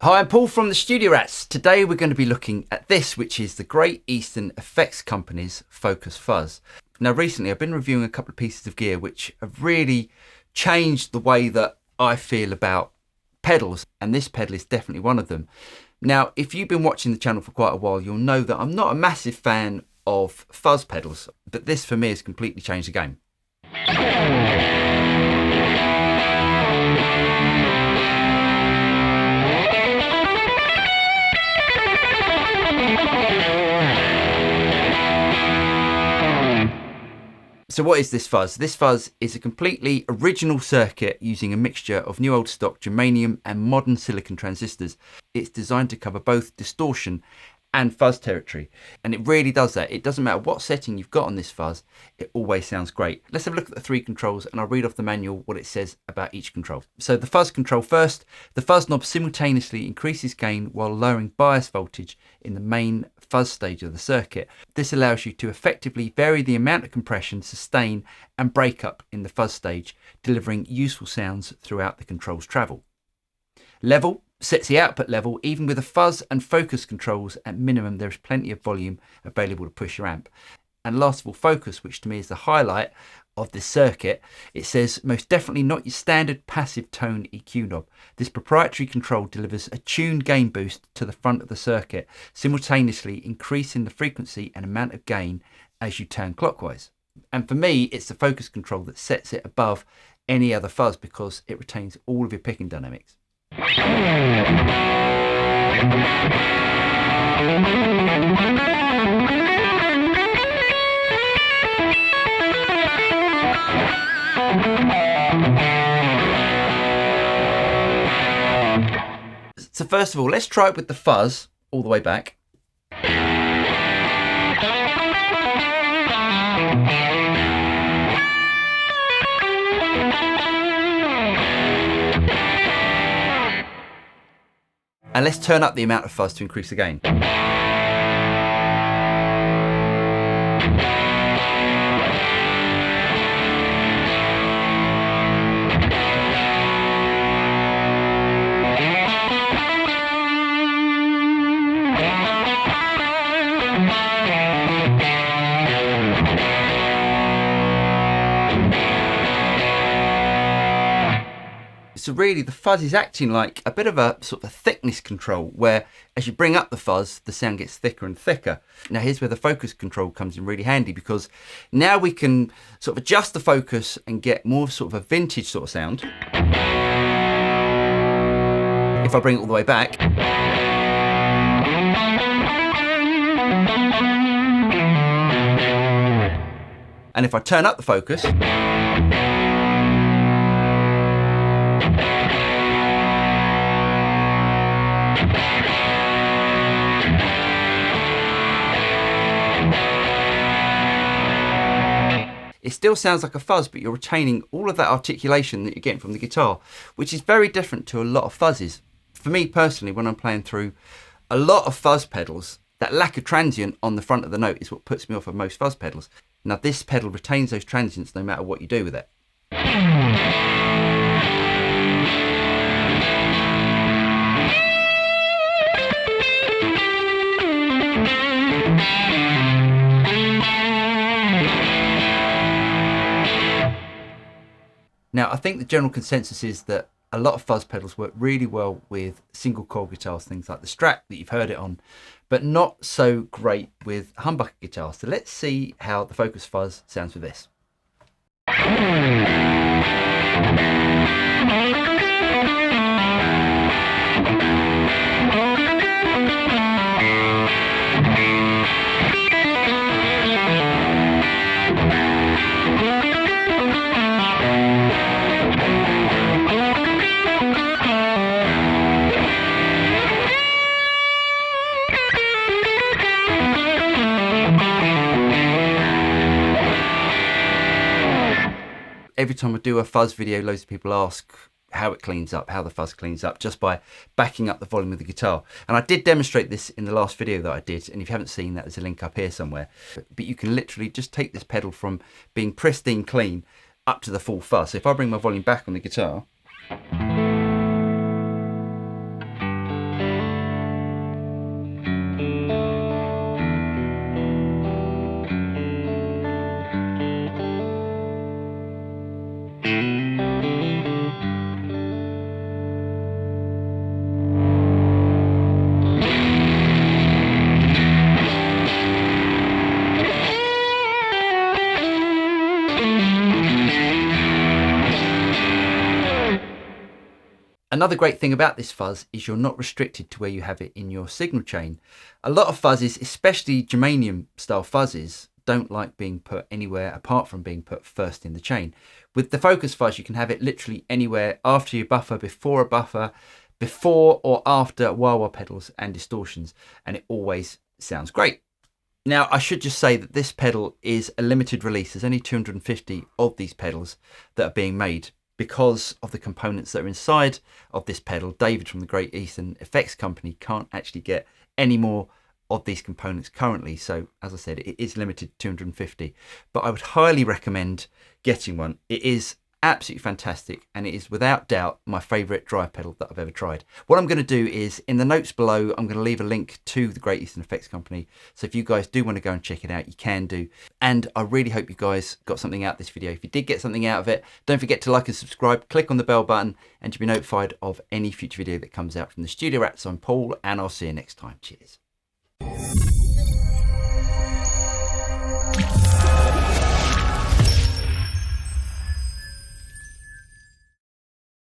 Hi, I'm Paul from the Studio Rats. Today we're going to be looking at this, which is the Great Eastern Effects Company's Focus Fuzz. Now recently I've been reviewing a couple of pieces of gear which have really changed the way that I feel about pedals, and this pedal is definitely one of them. Now if you've been watching the channel for quite a while, you'll know that I'm not a massive fan of fuzz pedals, but this for me has completely changed the game. So what is this fuzz? This fuzz is a completely original circuit using a mixture of new old stock germanium and modern silicon transistors. It's designed to cover both distortion and fuzz territory, and it really does that. It doesn't matter what setting you've got on this fuzz, it always sounds great. Let's have a look at the three controls and I'll read off the manual what it says about each control. So the fuzz control first, the fuzz knob simultaneously increases gain while lowering bias voltage in the main fuzz stage of the circuit. This allows you to effectively vary the amount of compression, sustain and breakup in the fuzz stage, delivering useful sounds throughout the control's travel. Level sets the output level. Even with the fuzz and focus controls at minimum, there is plenty of volume available to push your amp. And last of all, focus, which to me is the highlight of this circuit. It says most definitely not your standard passive tone EQ knob. This proprietary control delivers a tuned gain boost to the front of the circuit, simultaneously increasing the frequency and amount of gain as you turn clockwise. And for me, it's the focus control that sets it above any other fuzz because it retains all of your picking dynamics. So first of all, let's try it with the fuzz all the way back. And let's turn up the amount of fuzz to increase the gain. So really the fuzz is acting like a bit of a sort of a thickness control, where as you bring up the fuzz, the sound gets thicker and thicker. Now here's where the focus control comes in really handy, because now we can sort of adjust the focus and get more sort of a vintage sort of sound. If I bring it all the way back. And if I turn up the focus. It still sounds like a fuzz, but you're retaining all of that articulation that you're getting from the guitar, which is very different to a lot of fuzzes. For me personally, when I'm playing through a lot of fuzz pedals, that lack of transient on the front of the note is what puts me off of most fuzz pedals. Now this pedal retains those transients no matter what you do with it. Now, I think the general consensus is that a lot of fuzz pedals work really well with single coil guitars, things like the Strat that you've heard it on, but not so great with humbucker guitars. So let's see how the Focus Fuzz sounds with this. Every time I do a fuzz video, loads of people ask how it cleans up, how the fuzz cleans up, just by backing up the volume of the guitar. And I did demonstrate this in the last video that I did, and if you haven't seen that, there's a link up here somewhere. But you can literally just take this pedal from being pristine clean up to the full fuzz. So if I bring my volume back on the guitar, Another great thing about this fuzz is you're not restricted to where you have it in your signal chain. A lot of fuzzes, especially germanium style fuzzes, don't like being put anywhere apart from being put first in the chain. With the Focus Fuzz, you can have it literally anywhere after your buffer, before a buffer, before or after wah-wah pedals and distortions, and it always sounds great. Now, I should just say that this pedal is a limited release. There's only 250 of these pedals that are being made. Because of the components that are inside of this pedal, David from the Great Eastern Effects Company can't actually get any more of these components currently. So as I said, it is limited to 250, but I would highly recommend getting one. It is absolutely fantastic, and it is without doubt my favorite drive pedal that I've ever tried. What I'm going to do is, in the notes below, I'm going to leave a link to the Great Eastern Effects Company. So if you guys do want to go and check it out, you can do. And I really hope you guys got something out of this video. If you did get something out of it, don't forget to like and subscribe, click on the bell button, and you'll be notified of any future video that comes out from the Studio Rats. I'm Paul, and I'll see you next time. Cheers.